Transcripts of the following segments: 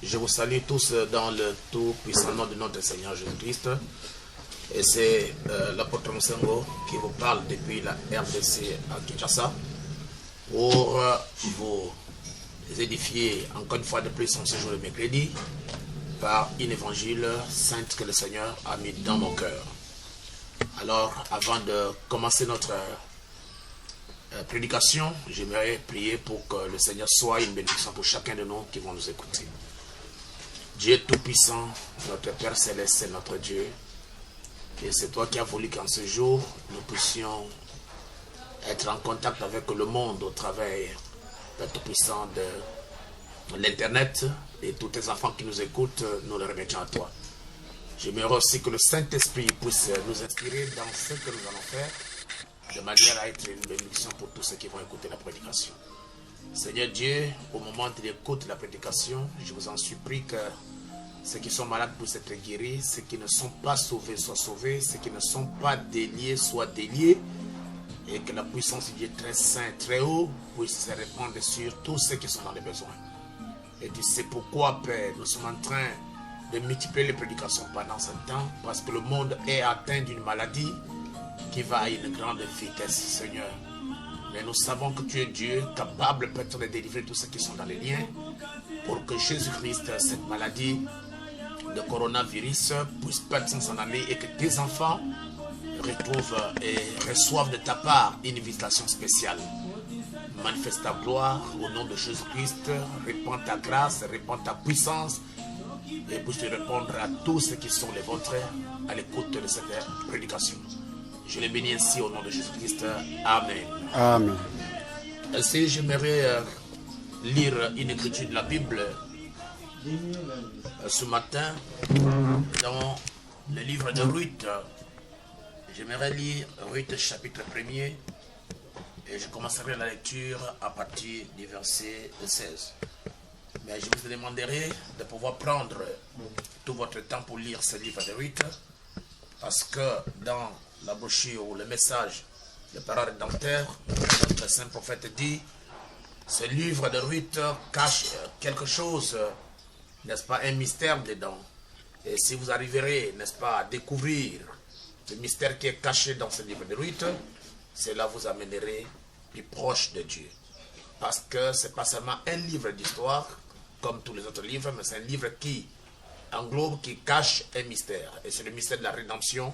Je vous salue tous dans le tout puissant nom de notre Seigneur Jésus-Christ. Et c'est l'apôtre Mosengo qui vous parle depuis la RDC à Kinshasa pour vous édifier encore une fois de plus en ce jour de mercredi par une évangile sainte que le Seigneur a mis dans mon cœur. Alors, avant de commencer notre prédication, j'aimerais prier pour que le Seigneur soit une bénédiction pour chacun de nous qui vont nous écouter. Dieu Tout-Puissant, notre Père Céleste, c'est notre Dieu. Et c'est toi qui as voulu qu'en ce jour, nous puissions être en contact avec le monde au travers le Tout-Puissant de l'Internet. Et tous tes enfants qui nous écoutent, nous les remettons à toi. J'aimerais aussi que le Saint-Esprit puisse nous inspirer dans ce que nous allons faire, de manière à être une bénédiction pour tous ceux qui vont écouter la prédication. Seigneur Dieu, au moment où tu écoutes la prédication, je vous en supplie que ceux qui sont malades puissent être guéris, ceux qui ne sont pas sauvés soient sauvés, ceux qui ne sont pas déliés soient déliés, et que la puissance de Dieu très saint, très haut, puisse se répandre sur tous ceux qui sont dans les besoins. Et tu sais pourquoi, Père, nous sommes en train de multiplier les prédications pendant ce temps, parce que le monde est atteint d'une maladie qui va à une grande vitesse, Seigneur. Mais nous savons que tu es Dieu, capable peut-être de délivrer tous ceux qui sont dans les liens, pour que Jésus-Christ, cette maladie de coronavirus, puisse perdre s'en aller et que tes enfants retrouvent et reçoivent de ta part une invitation spéciale. Manifeste ta gloire au nom de Jésus-Christ, répands ta grâce, répands ta puissance et puisse répondre à tous ceux qui sont les vôtres à l'écoute de cette prédication. Je les bénis ainsi au nom de Jésus-Christ. Amen. Amen. Ainsi, j'aimerais lire une écriture de la Bible ce matin dans le livre de Ruth. J'aimerais lire Ruth chapitre 1er et je commencerai la lecture à partir du verset 16. Mais je vous demanderai de pouvoir prendre tout votre temps pour lire ce livre de Ruth, parce que dans la brochure ou le message de parole rédempteur, notre saint prophète dit, ce livre de Ruth cache quelque chose, n'est-ce pas, un mystère dedans. Et si vous arriverez, n'est-ce pas, à découvrir le mystère qui est caché dans ce livre de Ruth, cela vous amènerait plus proche de Dieu. Parce que ce n'est pas seulement un livre d'histoire, comme tous les autres livres, mais c'est un livre qui englobe, qui cache un mystère. Et c'est le mystère de la rédemption,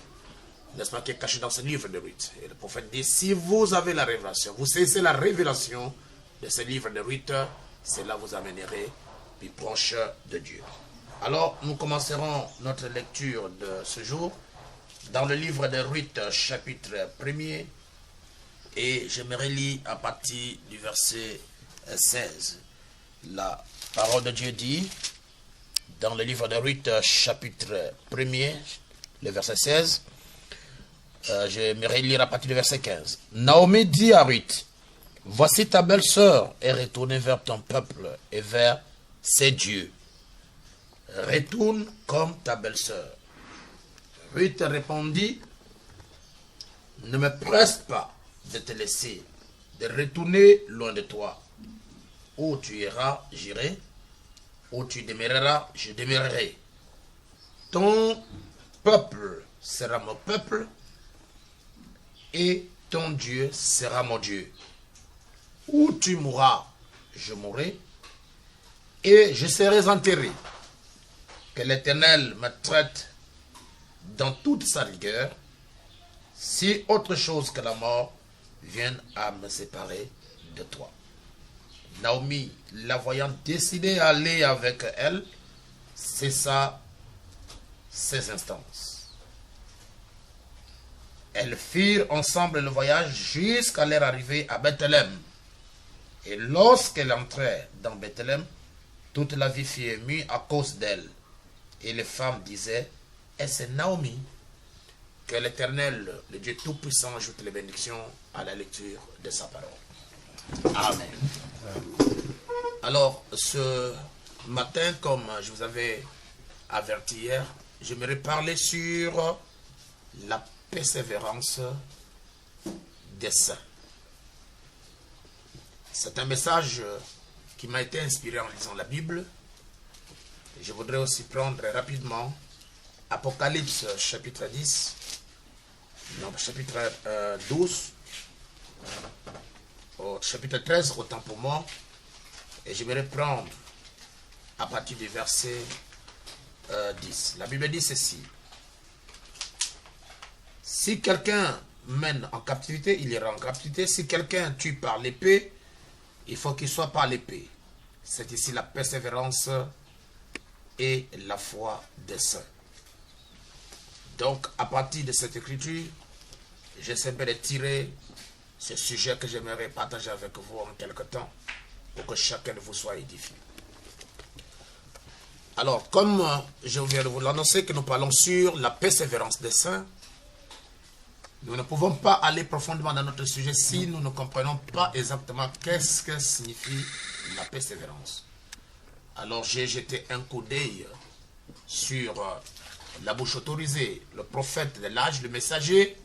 n'est-ce pas, qui est caché dans ce livre de Ruth. Et le prophète dit, si vous avez la révélation, vous saisissez la révélation de ce livre de Ruth, cela vous amènerait plus proche de Dieu. Alors, nous commencerons notre lecture de ce jour dans le livre de Ruth, chapitre 1er, et j'aimerais lire à partir du verset 16. La parole de Dieu dit, dans le livre de Ruth, chapitre 1er, le verset 16, j'aimerais lire à partir du verset 15. Naomi dit à Ruth, voici ta belle-sœur est retournée vers ton peuple et vers ses dieux. Retourne comme ta belle-sœur. Ruth répondit, ne me presse pas de te laisser, de retourner loin de toi. Où tu iras, j'irai. Où tu demeureras, je demeurerai. Ton peuple sera mon peuple et ton Dieu sera mon Dieu. Où tu mourras, je mourrai et je serai enterré. Que l'Éternel me traite dans toute sa rigueur, si autre chose que la mort vienne à me séparer de toi. Naomi, la voyant décidée à aller avec elle, cessa ses instances. Elles firent ensemble le voyage jusqu'à leur arrivée à Bethléem. Et lorsqu'elle entrait dans Bethléem, toute la ville fut émue à cause d'elle. Et les femmes disaient, est-ce Naomi? Que l'Éternel, le Dieu Tout-Puissant, ajoute les bénédictions à la lecture de sa parole. Amen. Alors, ce matin, comme je vous avais averti hier, j'aimerais parler sur la persévérance des saints. C'est un message qui m'a été inspiré en lisant la Bible. Je voudrais aussi prendre rapidement Apocalypse chapitre 10, non, chapitre 12, au chapitre 13, autant pour moi, et j'aimerais prendre à partir du verset 10. La Bible dit ceci. Si quelqu'un mène en captivité, il ira en captivité. Si quelqu'un tue par l'épée, il faut qu'il soit par l'épée. C'est ici la persévérance et la foi des saints. Donc, à partir de cette écriture, j'essaierai de tirer ce sujet que j'aimerais partager avec vous en quelque temps pour que chacun de vous soit édifié. Alors, comme je viens de vous l'annoncer que nous parlons sur la persévérance des saints, nous ne pouvons pas aller profondément dans notre sujet si nous ne comprenons pas exactement qu'est-ce que signifie la persévérance. Alors, j'ai jeté un coup d'œil sur la bouche autorisée, le prophète de l'âge, le messager,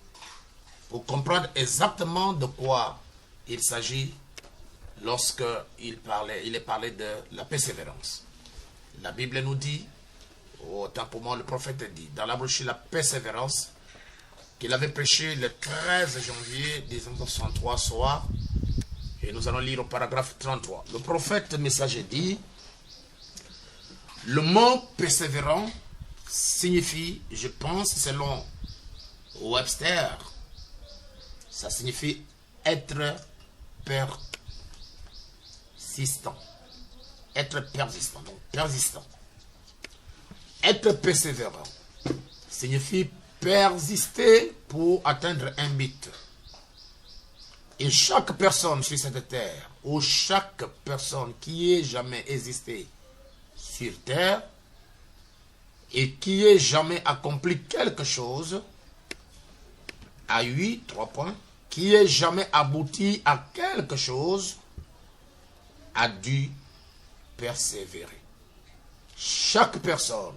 pour comprendre exactement de quoi il s'agit lorsqu'il est parlé de la persévérance. La Bible nous dit, autant pour moi le prophète dit, dans la brochure La Persévérance, qu'il avait prêché le 13 janvier 1963 soir, et nous allons lire au paragraphe 33. Le prophète messager dit, le mot persévérant signifie, je pense, selon Webster, ça signifie être persistant. Être persistant, donc persistant. Être persévérant signifie persister pour atteindre un but. Et chaque personne sur cette terre, ou chaque personne qui ait jamais existé sur terre, et qui ait jamais accompli quelque chose, a eu, 3 points, qui ait jamais abouti à quelque chose, a dû persévérer. Chaque personne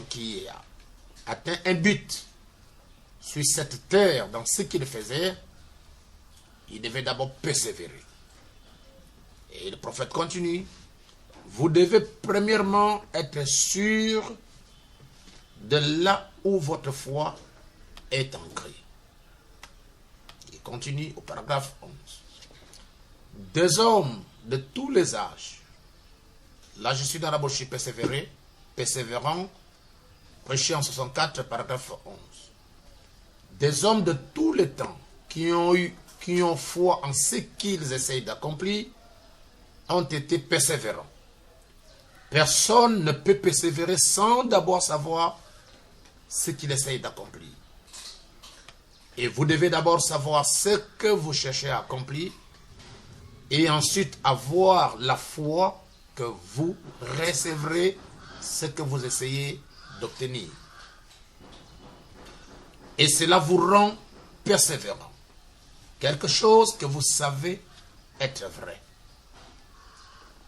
qui a atteint un but sur cette terre dans ce qu'il faisait, il devait d'abord persévérer. Et le prophète continue, vous devez premièrement être sûr de là où votre foi est ancrée. Il continue au paragraphe 11. Des hommes de tous les âges, là je suis dans la brochure persévérant, prêché en 64, paragraphe 11. Des hommes de tous les temps qui ont foi en ce qu'ils essayent d'accomplir, ont été persévérants. Personne ne peut persévérer sans d'abord savoir ce qu'il essaye d'accomplir. Et vous devez d'abord savoir ce que vous cherchez à accomplir et ensuite avoir la foi que vous recevrez ce que vous essayez d'obtenir. Et cela vous rend persévérant. Quelque chose que vous savez être vrai.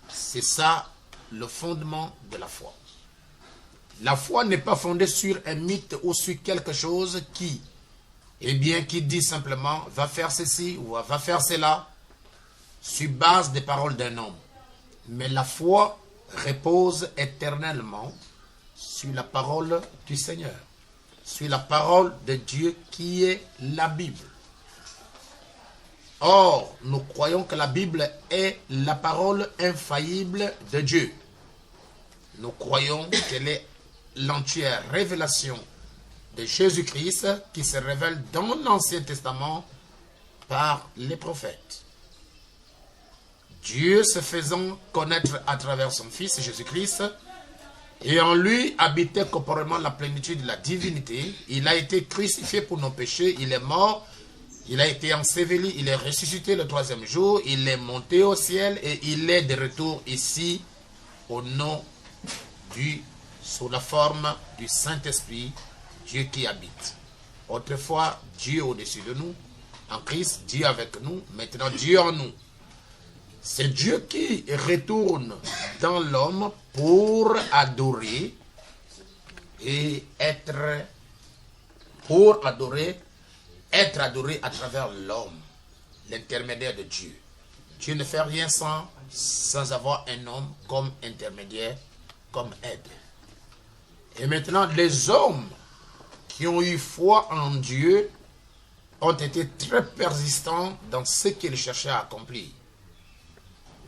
C'est ça le fondement de la foi. La foi n'est pas fondée sur un mythe ou sur quelque chose qui dit simplement va faire ceci ou va faire cela sur base des paroles d'un homme. Mais la foi repose éternellement sur la parole du Seigneur, sur la parole de Dieu qui est la Bible. Or, nous croyons que la Bible est la parole infaillible de Dieu. Nous croyons qu'elle est l'entière révélation de Jésus-Christ qui se révèle dans l'Ancien Testament par les prophètes. Dieu se faisant connaître à travers son Fils Jésus-Christ, et en lui habitait corporellement la plénitude de la divinité. Il a été crucifié pour nos péchés, il est mort, Il a été enseveli, il est ressuscité le troisième jour, il est monté au ciel et il est de retour ici au nom sous la forme du Saint-Esprit, Dieu qui habite. Autrefois, Dieu au-dessus de nous, en Christ, Dieu avec nous, maintenant Dieu en nous. C'est Dieu qui retourne dans l'homme pour adorer et être adoré à travers l'homme, l'intermédiaire de Dieu. Dieu ne fait rien sans avoir un homme comme intermédiaire, comme aide. Et maintenant, les hommes qui ont eu foi en Dieu ont été très persistants dans ce qu'ils cherchaient à accomplir.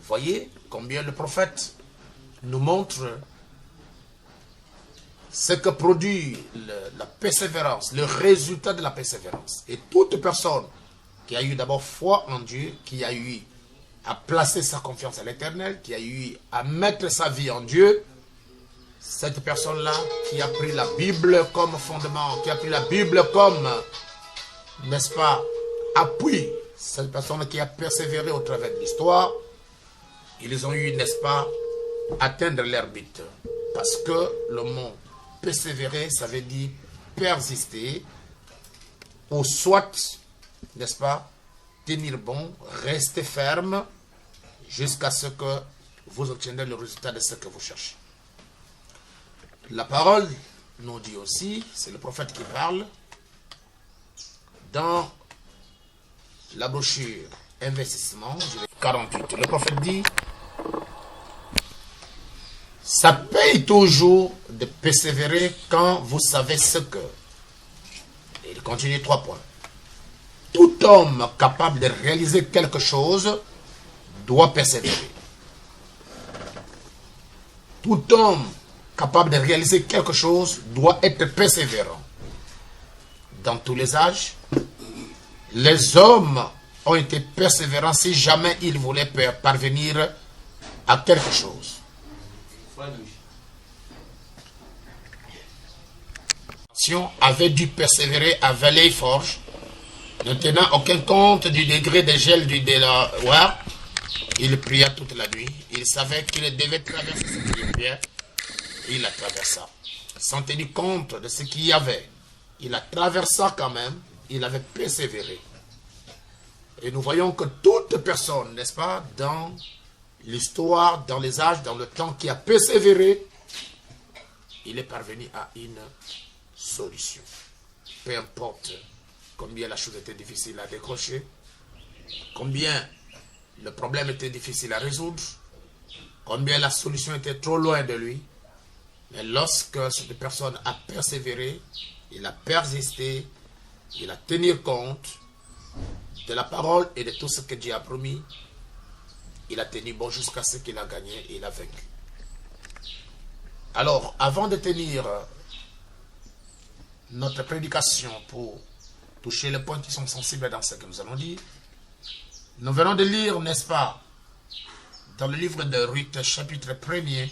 Vous voyez combien le prophète nous montre ce que produit la persévérance, le résultat de la persévérance. Et toute personne qui a eu d'abord foi en Dieu, qui a eu à placer sa confiance à l'Éternel, qui a eu à mettre sa vie en Dieu, cette personne-là qui a pris la Bible comme fondement, qui a pris la Bible comme, n'est-ce pas, appui, cette personne qui a persévéré au travers de l'histoire, ils ont eu, n'est-ce pas, atteindre leur but. Parce que le mot persévérer, ça veut dire persister, ou soit, n'est-ce pas, tenir bon, rester ferme, jusqu'à ce que vous obteniez le résultat de ce que vous cherchez. La parole nous dit aussi, c'est le prophète qui parle, dans la brochure Investissement, 48, le prophète dit, ça paye toujours de persévérer quand vous savez ce que. Et il continue 3 points. Tout homme capable de réaliser quelque chose doit persévérer. Tout homme capable de réaliser quelque chose doit être persévérant. Dans tous les âges, les hommes ont été persévérants si jamais ils voulaient parvenir à quelque chose. Avait dû persévérer à Vallée-Forge, ne tenant aucun compte du degré de gel du Delaware. Il pria toute la nuit. Il savait qu'il devait traverser cette rivière. Il la traversa. Sans tenir compte de ce qu'il y avait. Il la traversa quand même. Il avait persévéré. Et nous voyons que toute personne, n'est-ce pas, dans l'histoire, dans les âges, dans le temps, qui a persévéré, il est parvenu à une solution. Peu importe combien la chose était difficile à décrocher, combien le problème était difficile à résoudre, combien la solution était trop loin de lui, mais lorsque cette personne a persévéré, il a persisté, il a tenu compte de la parole et de tout ce que Dieu a promis, il a tenu bon jusqu'à ce qu'il a gagné et il a vaincu. Alors, avant de tenir notre prédication pour toucher les points qui sont sensibles dans ce que nous allons dire, nous venons de lire, n'est-ce pas, dans le livre de Ruth, chapitre 1er,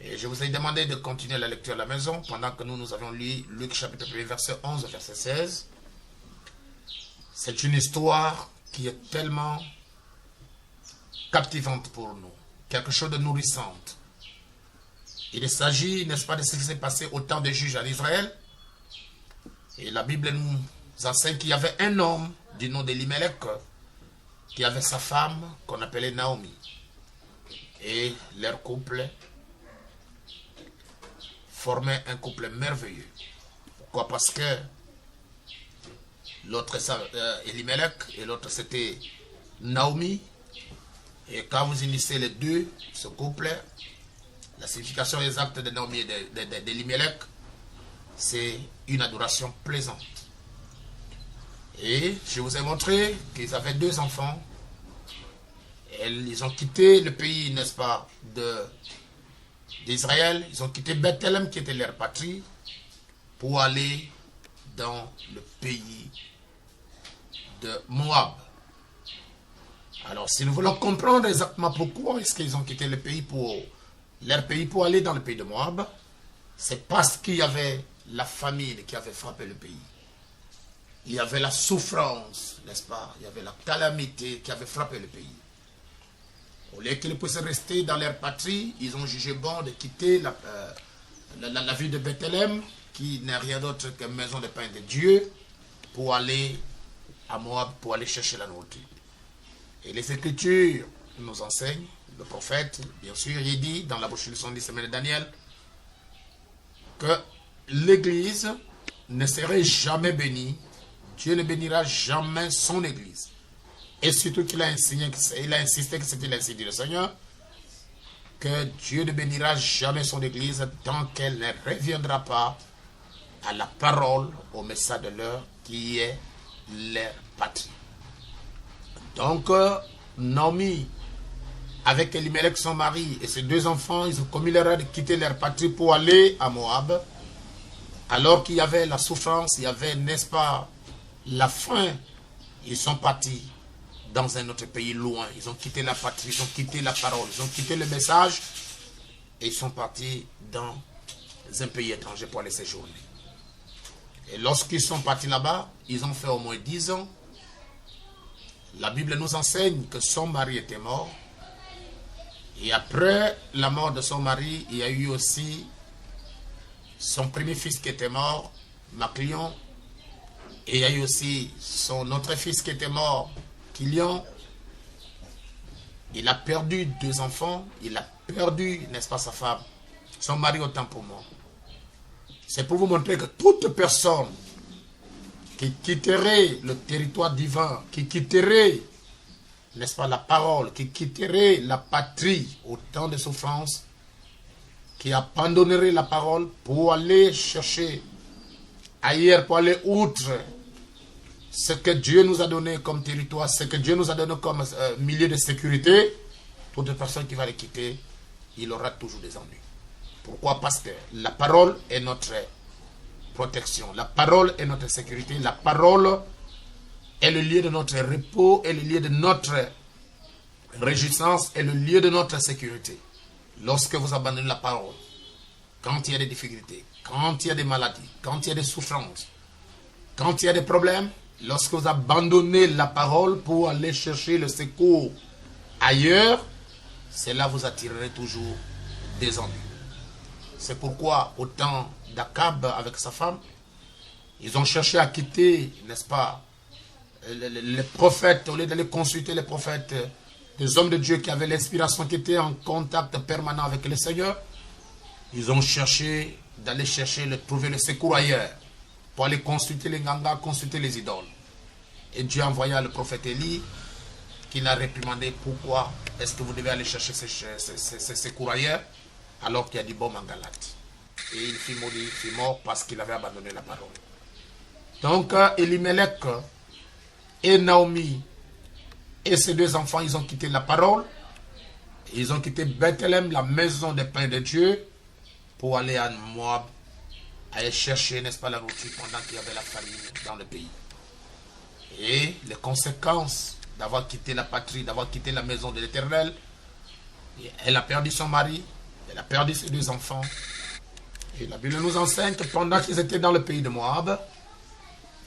et je vous ai demandé de continuer la lecture à la maison pendant que nous avons lu Luc chapitre 1er, verset 11, verset 16. C'est une histoire qui est tellement captivante pour nous, quelque chose de nourrissante. Il s'agit, n'est-ce pas, de ce qui s'est passé au temps des juges en Israël. Et la Bible nous enseigne qu'il y avait un homme du nom d'Elimelech qui avait sa femme qu'on appelait Naomi. Et leur couple formait un couple merveilleux. Pourquoi? Parce que l'autre Elimelech et l'autre c'était Naomi. Et quand vous unissez les deux, ce couple, la signification exacte de Naomi et d'Elimelech, c'est une adoration plaisante. Et je vous ai montré qu'ils avaient 2 enfants. Et ils ont quitté le pays, n'est-ce pas, d'Israël. Ils ont quitté Bethléem, qui était leur patrie, pour aller dans le pays de Moab. Alors, si nous voulons comprendre exactement pourquoi est-ce qu'ils ont quitté leur pays pour aller dans le pays de Moab, c'est parce qu'il y avait la famine qui avait frappé le pays. il y avait la souffrance, n'est-ce pas? Il y avait la calamité qui avait frappé le pays. Au lieu qu'ils puissent rester dans leur patrie, ils ont jugé bon de quitter la ville de Bethléem, qui n'est rien d'autre qu'une maison de pain de Dieu, pour aller à Moab, pour aller chercher la nourriture. Et les Écritures nous enseignent, le prophète, bien sûr, il dit dans la bouche de son semaine de Daniel, que l'Église ne serait jamais bénie, Dieu ne bénira jamais son Église. Et surtout qu'il a insisté que c'était ainsi dit le Seigneur, que Dieu ne bénira jamais son Église tant qu'elle ne reviendra pas à la parole, au message de l'heure qui est leur patrie. Donc, Naomi, avec Elimelech son mari et ses 2 enfants, ils ont commis l'erreur de quitter leur patrie pour aller à Moab, alors qu'il y avait la souffrance, il y avait, n'est-ce pas, la faim. Ils sont partis dans un autre pays loin. Ils ont quitté la patrie, ils ont quitté la parole, ils ont quitté le message et ils sont partis dans un pays étranger pour aller séjourner. Et lorsqu'ils sont partis là-bas, ils ont fait au moins 10 ans. La Bible nous enseigne que son mari était mort. Et après la mort de son mari, il y a eu aussi son premier fils qui était mort, Maclion. Et il y a eu aussi son autre fils qui était mort, Kilion. Il a perdu 2 enfants. Il a perdu, n'est-ce pas, sa femme. Son mari autant pour moi. C'est pour vous montrer que toute personne qui quitterait le territoire divin, qui quitterait, n'est-ce pas, la parole, qui quitterait la patrie au temps de souffrance, qui abandonnerait la parole pour aller chercher ailleurs, pour aller outre ce que Dieu nous a donné comme territoire, ce que Dieu nous a donné comme milieu de sécurité, toute personne qui va les quitter, il aura toujours des ennuis. Pourquoi? Parce que la parole est notre protection, la parole est notre sécurité, la parole est le lieu de notre repos, est le lieu de notre réjouissance, est le lieu de notre sécurité. Lorsque vous abandonnez la parole, quand il y a des difficultés, quand il y a des maladies, quand il y a des souffrances, quand il y a des problèmes, lorsque vous abandonnez la parole pour aller chercher le secours ailleurs, cela vous attirerait toujours des ennuis. C'est pourquoi, au temps d'Akab avec sa femme, ils ont cherché à quitter, n'est-ce pas, les prophètes, au lieu d'aller consulter les prophètes, des hommes de Dieu qui avaient l'inspiration, qui étaient en contact permanent avec le Seigneur. Ils ont cherché d'aller trouver le secours ailleurs, pour aller consulter les gangas, consulter les idoles. Et Dieu envoya le prophète Élie, qui l'a réprimandé. Pourquoi est-ce que vous devez aller chercher ces secours ailleurs, alors qu'il y a du baume en Galate? Et il fut maudit, il fut mort parce qu'il avait abandonné la parole. Donc, Elimelech et Naomi et ses 2 enfants, ils ont quitté la parole. Ils ont quitté Bethléem, la maison des pains de Dieu, pour aller à Moab, aller chercher, n'est-ce pas, la nourriture pendant qu'il y avait la famine dans le pays. Et les conséquences d'avoir quitté la patrie, d'avoir quitté la maison de l'Éternel, elle a perdu son mari, elle a perdu ses 2 enfants. Et la Bible nous enseigne que pendant qu'ils étaient dans le pays de Moab,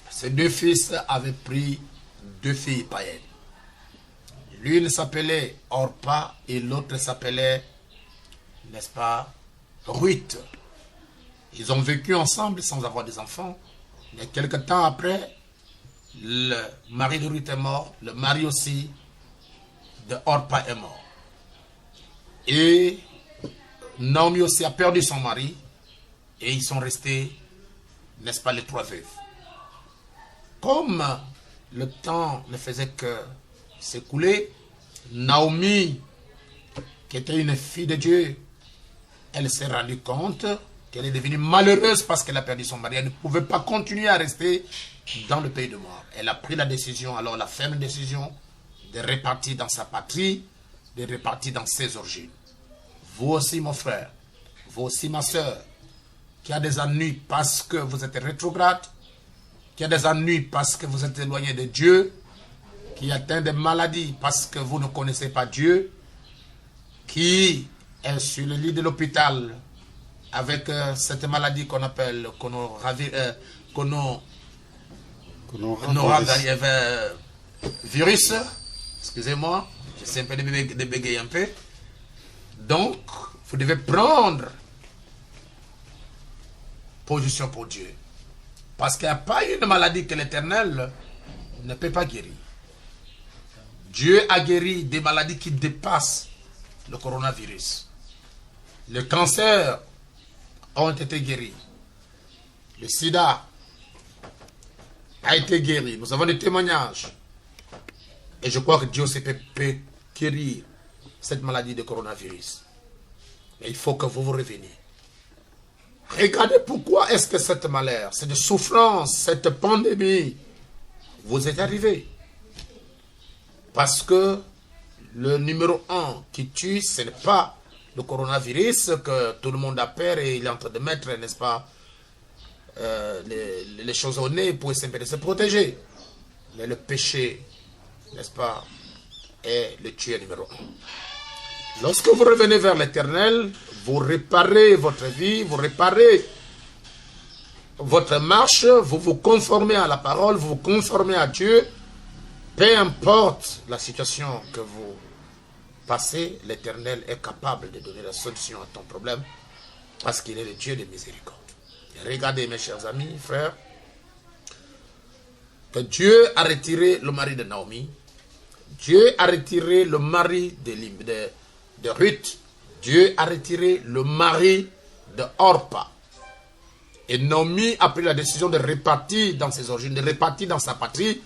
ses 2 fils avaient pris 2 filles païennes. L'une s'appelait Orpa et l'autre s'appelait, n'est-ce pas, Ruth. Ils ont vécu ensemble sans avoir des enfants. Mais quelque temps après, le mari de Ruth est mort, le mari aussi de Orpa est mort. Et Naomi aussi a perdu son mari et ils sont restés, n'est-ce pas, les 3 veuves. Comme le temps ne faisait que s'écouler, Naomi, qui était une fille de Dieu, elle s'est rendue compte qu'elle est devenue malheureuse parce qu'elle a perdu son mari. Elle ne pouvait pas continuer à rester dans le pays de Moab. Elle a pris la décision, alors la ferme décision, de repartir dans sa patrie, de repartir dans ses origines. Vous aussi, mon frère, vous aussi, ma soeur, qui a des ennuis parce que vous êtes rétrograde, qui a des ennuis parce que vous êtes éloigné de Dieu, qui atteint des maladies parce que vous ne connaissez pas Dieu, qui est sur le lit de l'hôpital avec cette maladie qu'on appelle virus. Excusez-moi, j'essaie un peu de bégayer un peu. Donc, vous devez prendre position pour Dieu. Parce qu'il n'y a pas une maladie que l'Éternel ne peut pas guérir. Dieu a guéri des maladies qui dépassent le coronavirus. Le cancer ont été guéris. Le sida a été guéri. Nous avons des témoignages. Et je crois que Dieu aussi peut guérir cette maladie de coronavirus. Mais il faut que vous reveniez. Regardez pourquoi est-ce que cette malheur, cette souffrance, cette pandémie vous est arrivée. Parce que le numéro 1 qui tue, ce n'est pas le coronavirus que tout le monde a peur et il est en train de mettre, n'est-ce pas, les choses au nez pour essayer de se protéger. Mais le péché, n'est-ce pas, est le tueur numéro 1. Lorsque vous revenez vers l'Éternel, vous réparez votre vie, vous réparez votre marche, vous vous conformez à la parole, vous vous conformez à Dieu. Peu importe la situation que vous passez, l'Éternel est capable de donner la solution à ton problème parce qu'il est le Dieu de miséricorde. Et regardez mes chers amis, frères, que Dieu a retiré le mari de Naomi, Dieu a retiré le mari de Ruth, Dieu a retiré le mari de Orpa. Et Naomi a pris la décision de repartir dans ses origines, de repartir dans sa patrie.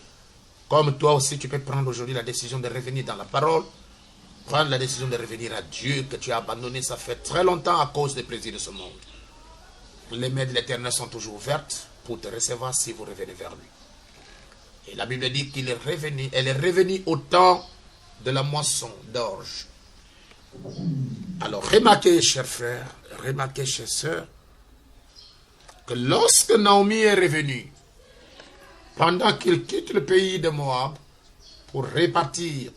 Comme toi aussi, tu peux prendre aujourd'hui la décision de revenir dans la parole. Prendre la décision de revenir à Dieu que tu as abandonné, ça fait très longtemps à cause des plaisirs de ce monde. Les mains de l'Éternel sont toujours ouvertes pour te recevoir si vous revenez vers lui. Et la Bible dit qu'il est revenu, elle est revenue au temps de la moisson d'orge. Alors remarquez, chers frères, remarquez, chères sœurs, que lorsque Naomi est revenue, pendant qu'il quitte le pays de Moab pour repartir,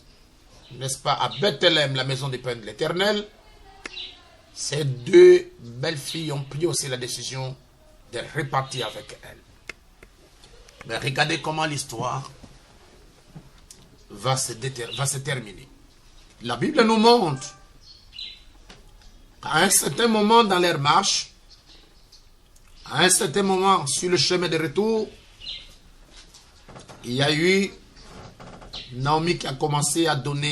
n'est-ce pas, à Bethléem, la maison des pains de l'Éternel, ces deux belles filles ont pris aussi la décision de repartir avec elle. Mais regardez comment l'histoire va se terminer. La Bible nous montre qu'à un certain moment dans leur marche, à un certain moment sur le chemin de retour, il y a eu Naomi qui a commencé à donner